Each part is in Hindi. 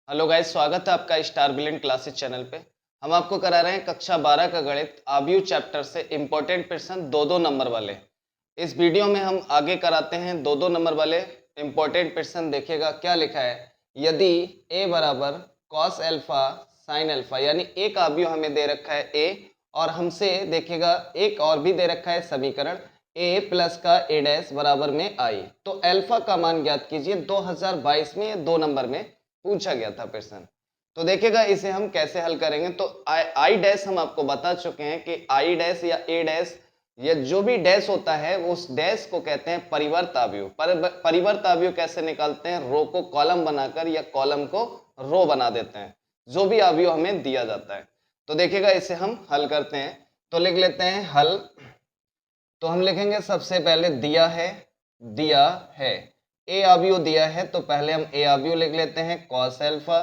हेलो गाइस, स्वागत है आपका स्टार ब्रिलियंट क्लासेस चैनल पे। हम आपको करा रहे हैं कक्षा 12 का गणित आव्यूह चैप्टर से इम्पोर्टेंट प्रश्न दो दो नंबर वाले। इस वीडियो में हम आगे कराते हैं दो दो नंबर वाले इम्पोर्टेंट प्रश्न। देखिएगा क्या लिखा है। यदि a बराबर कॉस एल्फा साइन एल्फा, यानी एक आव्यूह हमें दे रखा है a, और हमसे देखिएगा एक और भी दे रखा है समीकरण a प्लस का a डैश बराबर में i, तो एल्फा का मान ज्ञात कीजिए। 2022 में 2 नंबर में पूछा गया था प्रश्न। तो देखिएगा इसे हम कैसे हल करेंगे। तो आई डैश हम आपको बता चुके हैं कि आई डैश या ए डैश, ये जो भी डैश होता है उस डैश को कहते हैं परिवर्त आव्यूह। परिवर्त आव्यूह कैसे निकालते हैं? रो को कॉलम बनाकर या कॉलम को रो बना देते हैं, जो भी आव्यूह हमें दिया जाता है। तो देखिएगा इसे हम हल करते हैं। तो लिख लेते हैं हल। तो हम लिखेंगे सबसे पहले दिया है ए आव्यूह दिया है, तो पहले हम ए आव्यूह लिख लेते हैं कॉस एल्फा,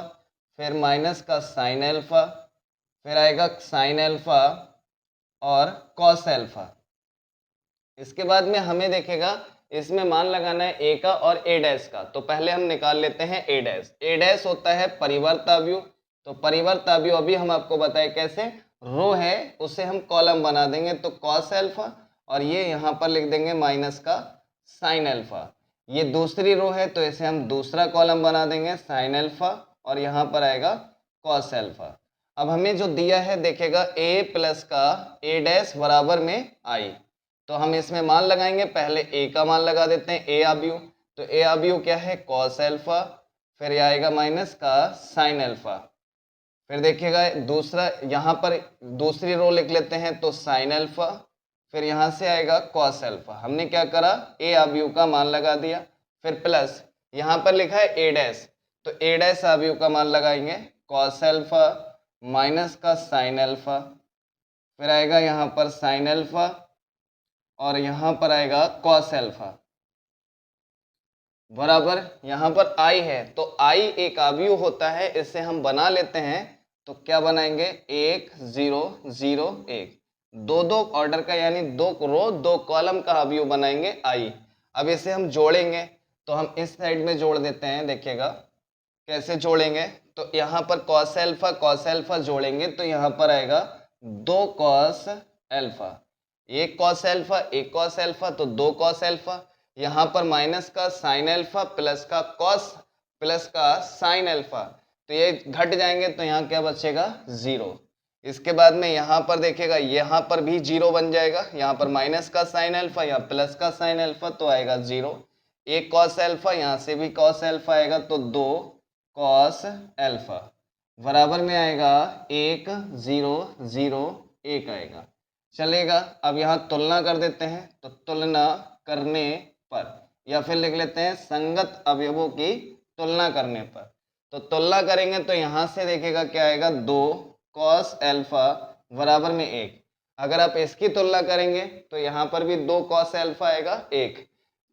फिर माइनस का साइन एल्फा, फिर आएगा साइन एल्फा और कॉस एल्फा। इसके बाद में हमें देखेगा इसमें मान लगाना है ए का और ए डैश का। तो पहले हम निकाल लेते हैं ए डैश। ए डैश होता है परिवर्त आव्यूह। तो परिवर्त आव्यूह अभी हम आपको बताए कैसे, रो है उसे हम कॉलम बना देंगे, तो कॉस एल्फा, और ये यहाँ पर लिख देंगे माइनस का साइन एल्फा। ये दूसरी रो है तो इसे हम दूसरा कॉलम बना देंगे साइन एल्फा, और यहाँ पर आएगा कॉस एल्फा। अब हमें जो दिया है देखिएगा ए प्लस का ए डैश बराबर में आई, तो हम इसमें मान लगाएंगे। पहले ए का मान लगा देते हैं ए आव्यूह। तो ए आव्यूह क्या है? कॉस एल्फा, फिर ये आएगा माइनस का साइन एल्फा। फिर देखिएगा दूसरा, यहाँ पर दूसरी रो लिख लेते हैं तो साइन एल्फा, फिर यहाँ से आएगा कॉस एल्फा। हमने क्या करा, ए आव्यूह का मान लगा दिया। फिर प्लस यहाँ पर लिखा है ए डैश, तो ए डैश आव्यूह का मान लगाएंगे कॉस एल्फा माइनस का साइन एल्फा, फिर आएगा यहाँ पर साइन एल्फा और यहाँ पर आएगा कॉस एल्फा बराबर यहाँ पर आई है। तो आई एक आव्यूह होता है, इसे हम बना लेते हैं। तो क्या बनाएंगे? 1 0 0 1, दो दो ऑर्डर का यानी दो रो दो कॉलम का आव्यूह बनाएंगे आई। अब इसे हम जोड़ेंगे, तो हम इस साइड में जोड़ देते हैं। देखिएगा कैसे जोड़ेंगे। तो यहाँ पर कॉस एल्फा जोड़ेंगे तो यहाँ पर आएगा 2 कॉस एल्फा, एक कॉस एल्फा तो 2 कॉस एल्फा। यहाँ पर माइनस का साइन एल्फा प्लस का कॉस प्लस का साइन एल्फा, तो ये घट जाएंगे तो यहाँ क्या बचेगा? 0। इसके बाद में यहाँ पर देखिएगा यहाँ पर भी 0 बन जाएगा। यहाँ पर माइनस का साइन एल्फा या प्लस का साइन एल्फा तो आएगा 0। एक कॉस एल्फा, यहाँ से भी कॉस एल्फा आएगा तो 2 कॉस एल्फा बराबर में आएगा 1 0 0 1 आएगा। चलेगा। अब यहाँ तुलना कर देते हैं, तो तुलना करने पर, या फिर लिख लेते हैं संगत अवयवों की तुलना करने पर। तो तुलना करेंगे तो यहाँ से देखेगा क्या आएगा, 2 कॉस एल्फा बराबर में 1। अगर आप इसकी तुलना करेंगे तो यहाँ पर भी 2 कॉस एल्फा आएगा 1।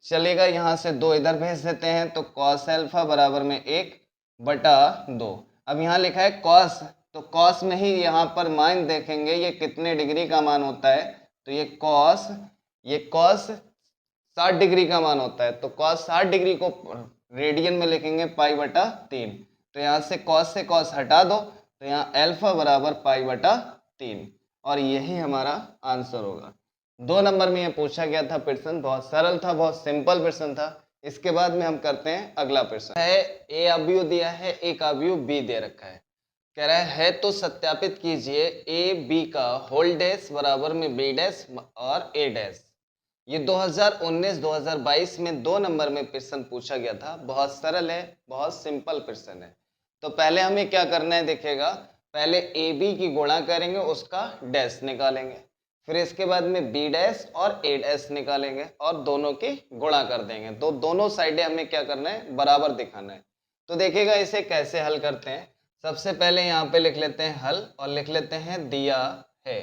चलेगा, यहाँ से 2 इधर भेज देते हैं तो कॉस एल्फा बराबर में 1 बटा 2। अब यहाँ लिखा है कॉस, तो कॉस में ही यहाँ पर मान देखेंगे ये कितने डिग्री का मान होता है। तो ये कॉस 60 डिग्री का मान होता है। तो कॉस 60 डिग्री को रेडियन में लिखेंगे पाई बटा 3। तो यहाँ से कॉस हटा दो, तो यहाँ एल्फा बराबर पाई बटा 3, और यही हमारा आंसर होगा। 2 नंबर में ये पूछा गया था प्रश्न, बहुत सरल था, बहुत सिंपल प्रश्न था। इसके बाद में हम करते हैं अगला प्रश्न है। ए आव्यूह दिया है, एक आव्यूह बी दे रखा है। कह रहा है तो सत्यापित कीजिए ए बी का होल डैश बराबर में बी डैश और ए डैश। ये 2019-2022 में 2 नंबर में प्रश्न पूछा गया था। बहुत सरल है, बहुत सिंपल प्रश्न है। तो पहले हमें क्या करना है देखिएगा, पहले ए बी की गुणा करेंगे, उसका डैश निकालेंगे, फिर इसके बाद में बी डैश और ए डैश निकालेंगे और दोनों की गुणा कर देंगे। तो दोनों साइडें हमें क्या करना है, बराबर दिखाना है। तो देखिएगा इसे कैसे हल करते हैं। सबसे पहले यहाँ पे लिख लेते हैं हल, और लिख लेते हैं दिया है।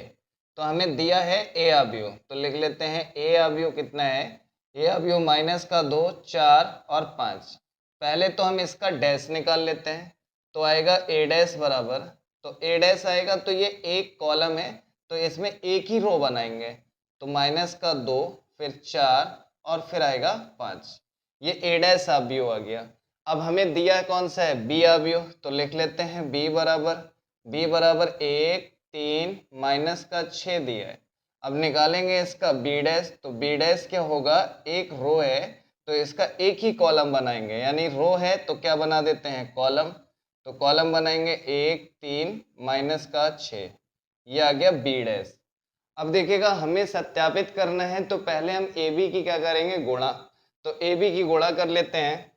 तो हमें दिया है ए आव्यूह, तो लिख लेते हैं ए आव्यूह कितना है। ए आव्यूह माइनस का 2 4 और 5। पहले तो हम इसका डैश निकाल लेते हैं, तो आएगा ए डैश बराबर, तो ए डैश आएगा तो ये एक कॉलम है तो इसमें एक ही रो बनाएंगे। तो माइनस का 2 फिर 4 और फिर आएगा 5, ये ए डैश आव्यूह आ गया। अब हमें दिया कौन सा है, बी अवयव, तो लिख लेते हैं बी बराबर 1 3 माइनस का 6 दिया है। अब निकालेंगे इसका बी डैश, तो बी डैश क्या होगा, एक रो है तो इसका एक ही कॉलम बनाएंगे, यानी रो है तो क्या बना देते हैं, कॉलम। तो कॉलम बनाएंगे 1 3 माइनस का 6, ये आ गया बी डैश। अब देखिएगा हमें सत्यापित करना है तो पहले हम ए बी की क्या करेंगे, गुणा। तो ए बी की गुणा कर लेते हैं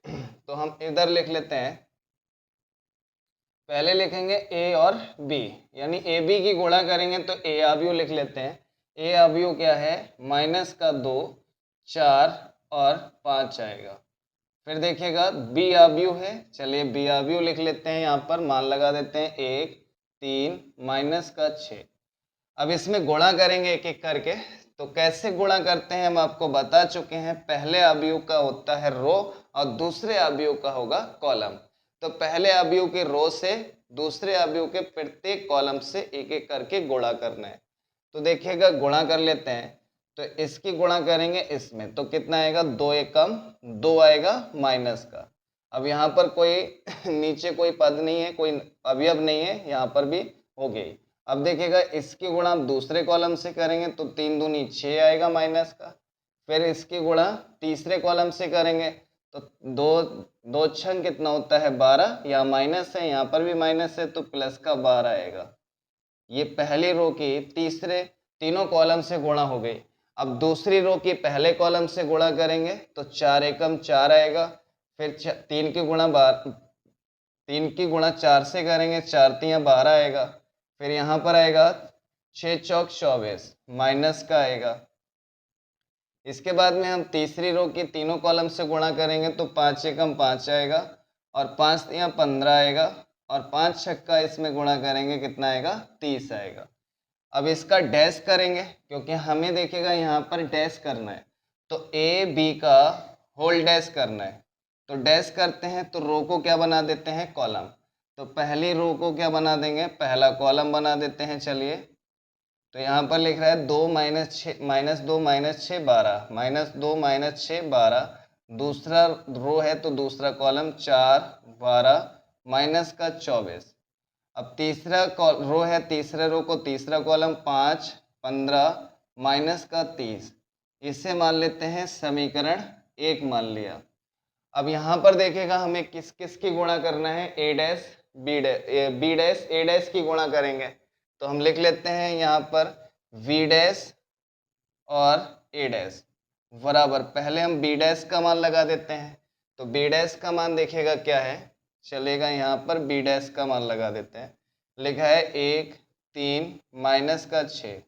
तो हम इधर लिख लेते हैं, पहले लिखेंगे ए और बी, यानी ए बी की गुणा करेंगे तो ए अवयव लिख लेते हैं। ए अवयव क्या है, माइनस का 2 4 और 5 आएगा। फिर देखिएगा बी अवयव है, चलिए बी अवयव लिख लेते हैं, यहाँ पर मान लगा देते हैं 1 3 माइनस का 6। अब इसमें गुणा करेंगे एक एक करके, तो कैसे गुणा करते हैं हम आपको बता चुके हैं। पहले अवयव का होता है रो और दूसरे अवयव का होगा कॉलम। तो पहले अवयव के रो से दूसरे अवयव के प्रत्येक कॉलम से एक एक करके गुणा करना है। तो देखिएगा गुणा कर लेते हैं, तो इसकी गुणा करेंगे इसमें, तो कितना आएगा, 2 एकम 2 आएगा माइनस का। अब यहाँ पर कोई नीचे कोई पद नहीं है, कोई अवयव नहीं है, यहाँ पर भी हो गई। अब देखिएगा इसकी गुणा हम दूसरे कॉलम से करेंगे तो 3 दूनी 6 आएगा माइनस का। फिर इसकी गुणा तीसरे कॉलम से करेंगे तो दो छंग कितना होता है, 12, यहाँ माइनस है, यहाँ पर भी माइनस है तो प्लस का 12 आएगा। ये पहली रो की तीसरे तीनों कॉलम से गुणा हो गई। अब दूसरी रो की पहले कॉलम से गुणा करेंगे तो 4 एकम 4 आएगा। फिर 3 की गुणा 4 से करेंगे, 4 तियाँ 12 आएगा। फिर यहाँ पर आएगा 6 चौक 24 माइनस का आएगा। इसके बाद में हम तीसरी रो की तीनों कॉलम से गुणा करेंगे तो 5 एकम 5 आएगा और 5 तियाँ 15 आएगा और 5 छक्का इसमें गुणा करेंगे कितना आएगा, 30 आएगा। अब इसका डैश करेंगे क्योंकि हमें देखिएगा यहाँ पर डैश करना है, तो ए बी का होल डैश करना है। तो डैश करते हैं तो रो को क्या बना देते हैं, कॉलम। तो पहली रो को क्या बना देंगे, पहला कॉलम बना देते हैं। चलिए तो यहाँ पर लिख रहा है 2 माइनस 6 12 -2 -6 12। दूसरा रो है तो दूसरा कॉलम 4 12 माइनस का 24। अब तीसरा रो है, तीसरे रो को तीसरा कॉलम 5 15 माइनस का 30। इसे मान लेते हैं समीकरण 1 मान लिया। अब यहाँ पर देखिएगा हमें किस किस की गुणा करना है, ए डैश बी डैश ए डैश की गुणा करेंगे। तो हम लिख लेते हैं यहाँ पर वी डैश और ए डैश बराबर, पहले हम बी डैश का मान लगा देते हैं। तो बी डैश का मान देखिएगा क्या है, चलेगा यहाँ पर बी डैश का मान लगा देते हैं। लिखा है 1 3 माइनस का 6।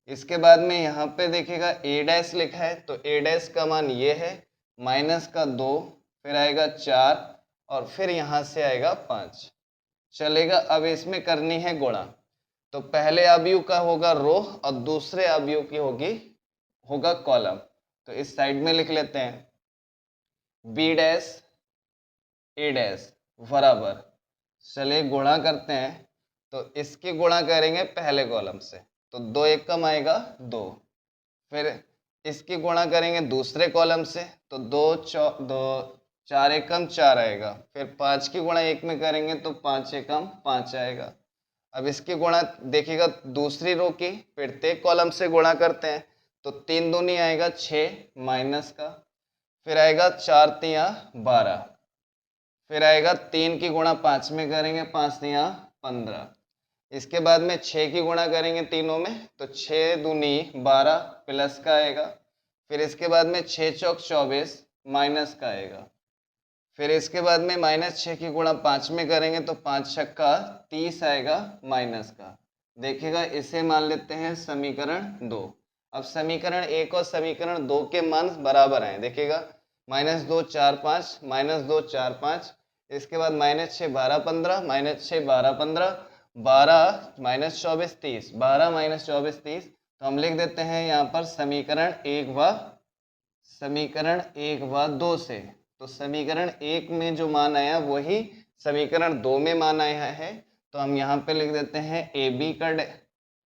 इसके बाद में यहाँ पे देखिएगा ए डैश लिखा है, तो ए डैश का मान ये है माइनस का 2, फिर आएगा 4 और फिर यहाँ से आएगा 5। चलेगा। अब इसमें करनी है गुणा, तो पहले अवयव का होगा रो और दूसरे अवयव की होगा कॉलम। तो इस साइड में लिख लेते हैं बी डैश ए डैश बराबर, चलिए गुणा करते हैं। तो इसकी गुणा करेंगे पहले कॉलम से, तो 2 एकम आएगा 2। फिर इसकी गुणा करेंगे दूसरे कॉलम से, तो 2 4 एकम 4 आएगा। फिर 5 की गुणा 1 में करेंगे तो 5 एकम 5 आएगा। अब इसकी गुणा देखिएगा दूसरी रो की प्रत्येक कॉलम से गुणा करते हैं, तो 3 दूनी आएगा 6 माइनस का, फिर आएगा 4 तियाँ 12, फिर आएगा 3 की गुणा 5 में करेंगे, 5 तियाँ 15। इसके बाद में 6 की गुणा करेंगे तीनों में, तो 6 दूनी 12 प्लस का आएगा। फिर इसके बाद में 6 चौक 24 माइनस का आएगा। फिर इसके बाद में -6 की गुणा 5 में करेंगे तो 5 छक्का 30 आएगा माइनस का। देखिएगा इसे मान लेते हैं समीकरण 2। अब समीकरण 1 और समीकरण 2 के मान बराबर हैं। देखिएगा -2 4 5 -2 4 5। इसके बाद -6 12 15 -6 12 15 12 -24 30 12 -24 30। तो हम लिख देते हैं यहाँ पर समीकरण 1 व 2 से। तो समीकरण 1 में जो मान आया वही समीकरण 2 में मान आया है। तो हम यहाँ पे लिख देते हैं ए बी का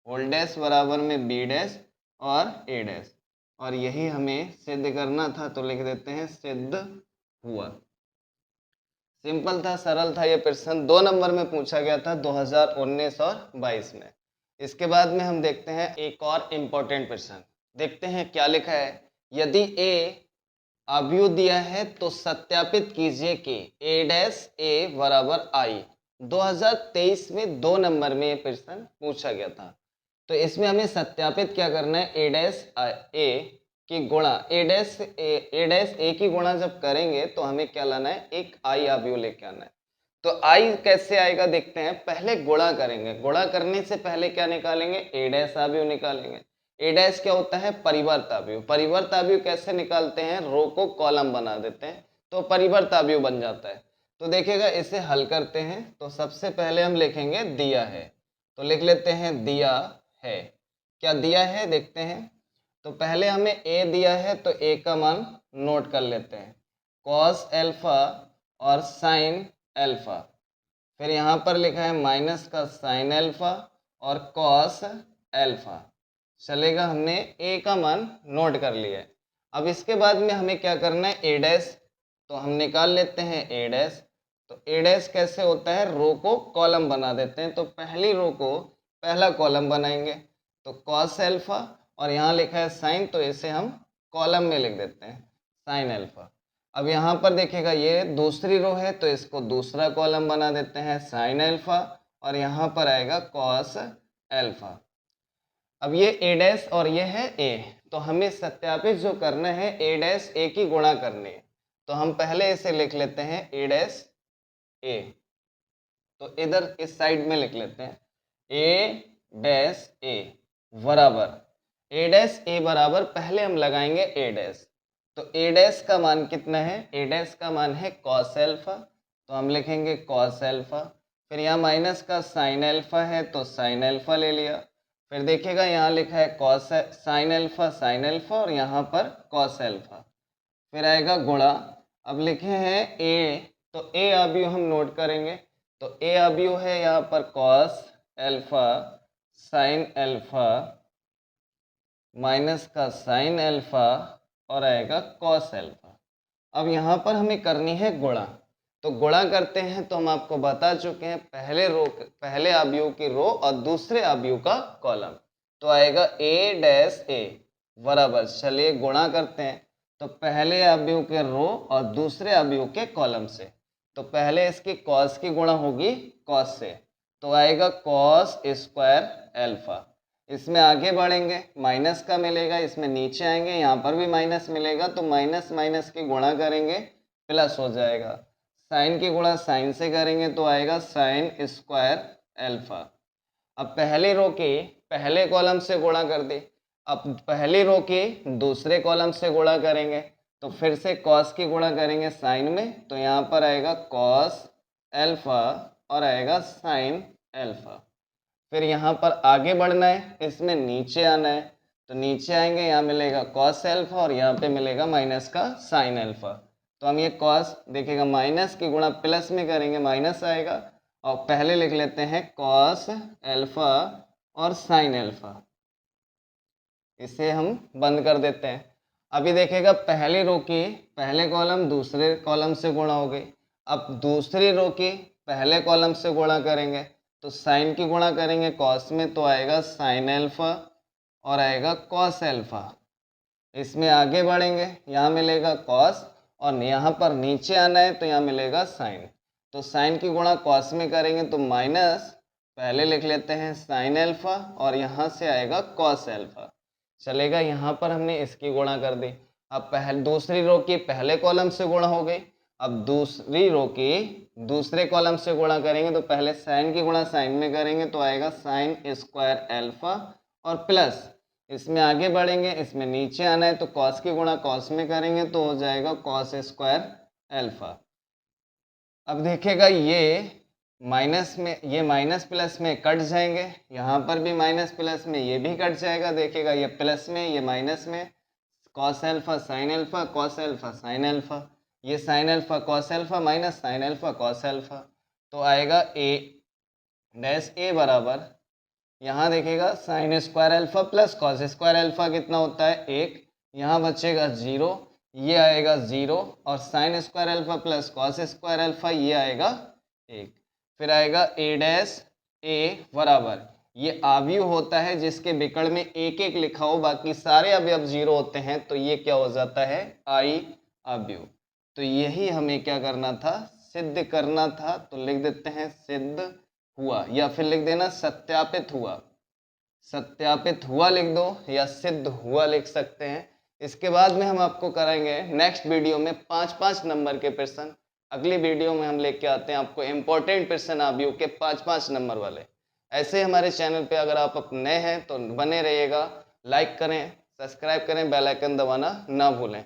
होल डैश बराबर में बी डैश और ए डैश, और यही हमें सिद्ध करना था, तो लिख देते हैं सिद्ध हुआ। सिंपल था, सरल था। ये प्रश्न 2 नंबर में पूछा गया था 2019 और 22 में। इसके बाद में हम देखते हैं एक और इम्पोर्टेंट प्रश्न। देखते हैं क्या लिखा है। यदि ए अवयव दिया है तो सत्यापित कीजिए कि a डैश a बराबर i। 2023 में 2 नंबर में ये प्रश्न पूछा गया था। तो इसमें हमें सत्यापित क्या करना है, a डैश a की गुणा a डैश a की गुणा जब करेंगे तो हमें क्या लाना है, एक i अवयव लेके आना है। तो i कैसे आएगा देखते हैं। पहले गुणा करेंगे, गुणा करने से पहले क्या निकालेंगे, a डैश अवयव निकालेंगे। ए डैश क्या होता है, परिवर्त अवयव। परिवर्त अवयव कैसे निकालते हैं, रो को कॉलम बना देते हैं तो परिवर्त अवयव बन जाता है। तो देखिएगा इसे हल करते हैं। तो सबसे पहले हम लिखेंगे दिया है, तो लिख लेते हैं दिया है। क्या दिया है देखते हैं। तो पहले हमें ए दिया है तो ए का मान नोट कर लेते हैं, कॉस एल्फा और साइन एल्फा। फिर यहाँ पर लिखा है माइनस का साइन एल्फा और कॉस एल्फा। चलेगा, हमने ए का मान नोट कर लिया है। अब इसके बाद में हमें क्या करना है, ए डैश। तो हम निकाल लेते हैं ए डैश। तो ए डैश कैसे होता है, रो को कॉलम बना देते हैं। तो पहली रो को पहला कॉलम बनाएंगे तो कॉस एल्फा, और यहाँ लिखा है साइन तो इसे हम कॉलम में लिख देते हैं साइन एल्फा। अब यहाँ पर देखिएगा ये दूसरी रो है तो इसको दूसरा कॉलम बना देते हैं साइन एल्फा, और यहाँ पर आएगा कॉस एल्फा। अब ये ए डैश और ये है ए, तो हमें सत्यापित जो करना है ए डैश ए की गुणा करनी है। तो हम पहले इसे लिख लेते हैं ए डैश ए। तो इधर इस साइड में लिख लेते हैं ए डैश ए बराबर, ए डैश ए बराबर पहले हम लगाएंगे ए डैश। तो ए डैश का मान कितना है, ए डैश का मान है कॉस एल्फा, तो हम लिखेंगे कॉस एल्फा। फिर यहाँ माइनस का साइन एल्फा है तो साइन एल्फा ले लिया। फिर देखिएगा यहाँ लिखा है कॉस साइन एल्फा और यहाँ पर कॉस एल्फा। फिर आएगा गुणा। अब लिखे हैं ए, तो ए अवयव हम नोट करेंगे। तो ए अवयव है यहाँ पर cos alpha sine alpha minus का साइन एल्फा और आएगा कॉस एल्फा। अब यहाँ पर हमें करनी है गुणा। तो गुणा करते हैं तो हम आपको बता चुके हैं पहले अवयव की रो और दूसरे अवयव का कॉलम। तो आएगा ए डैश ए बराबर, चलिए गुणा करते हैं। तो पहले अवयव के रो और दूसरे अवयव के कॉलम से। तो पहले इसकी कॉस की गुणा होगी कॉस से, तो आएगा कॉस स्क्वायर एल्फा। इसमें आगे बढ़ेंगे माइनस का मिलेगा, इसमें नीचे आएंगे यहाँ पर भी माइनस मिलेगा, तो माइनस माइनस की गुणा करेंगे प्लस हो जाएगा। साइन की गुणा साइन से करेंगे तो आएगा साइन स्क्वायर एल्फा। अब पहली रो की पहले कॉलम से गुणा कर दी, अब पहली रो की दूसरे कॉलम से गुणा करेंगे तो फिर से कॉस की गुणा करेंगे साइन में, तो यहाँ पर आएगा कॉस एल्फा और आएगा साइन एल्फा। फिर यहाँ पर आगे बढ़ना है, इसमें नीचे आना है तो नीचे आएंगे, यहाँ मिलेगा कॉस एल्फा और यहाँ पे मिलेगा माइनस का साइन एल्फा। तो हम ये कॉस देखिएगा माइनस की गुणा प्लस में करेंगे माइनस आएगा, और पहले लिख लेते हैं कॉस एल्फा और साइन एल्फा। इसे हम बंद कर देते हैं। अभी देखिएगा पहली रो की पहले कॉलम दूसरे कॉलम से गुणा हो गई। अब दूसरी रो की पहले कॉलम से गुणा करेंगे तो साइन की गुणा करेंगे कॉस में तो आएगा साइन एल्फा और आएगा कॉस एल्फा। इसमें आगे बढ़ेंगे, यहाँ मिलेगा कॉस और यहाँ पर नीचे आना है तो यहाँ मिलेगा साइन। तो साइन की गुणा कॉस में करेंगे तो माइनस पहले लिख लेते हैं साइन एल्फा और यहाँ से आएगा कॉस एल्फा। चलेगा, यहाँ पर हमने इसकी गुणा कर दी। अब दूसरी रो की पहले कॉलम से गुणा हो गई, अब दूसरी रो की दूसरे कॉलम से गुणा करेंगे तो पहले साइन की गुणा साइन में करेंगे तो आएगा साइन स्क्वायर एल्फा और प्लस इसमें आगे बढ़ेंगे, इसमें नीचे आना है तो कॉस की गुणा कॉस में करेंगे तो हो जाएगा कॉस स्क्वायर एल्फा। अब देखिएगा ये माइनस में ये माइनस प्लस में कट जाएंगे, यहाँ पर भी माइनस प्लस में ये भी कट जाएगा। देखिएगा ये प्लस में ये माइनस में, cos alpha sine alpha cos alpha sine alpha, ये sine alpha cos alpha minus sine alpha cos alpha. तो आएगा ए डैश ए बराबर, यहाँ देखिएगा sine square alpha plus cos square alpha कितना होता है 1, यहाँ बचेगा 0, ये आएगा 0 और sine square alpha plus cos square alpha ये आएगा 1। फिर आएगा a डैश a बराबर, ये अवयव होता है जिसके विकर्ण में एक एक लिखा हो, बाकी सारे अवयव 0 होते हैं, तो ये क्या हो जाता है I अवयव। तो यही हमें क्या करना था, सिद्ध करना था। तो लिख देते हैं सिद्ध हुआ, या फिर लिख देना सत्यापित हुआ। सत्यापित हुआ लिख दो या सिद्ध हुआ लिख सकते हैं। इसके बाद में हम आपको कराएंगे नेक्स्ट वीडियो में 5-5 नंबर के प्रश्न। अगली वीडियो में हम लेके आते हैं आपको इम्पोर्टेंट प्रश्न अवयव के 5-5 नंबर वाले। ऐसे हमारे चैनल पे अगर आप नए हैं तो बने रहिएगा, लाइक करें, सब्सक्राइब करें, बेल आइकन दबाना ना भूलें।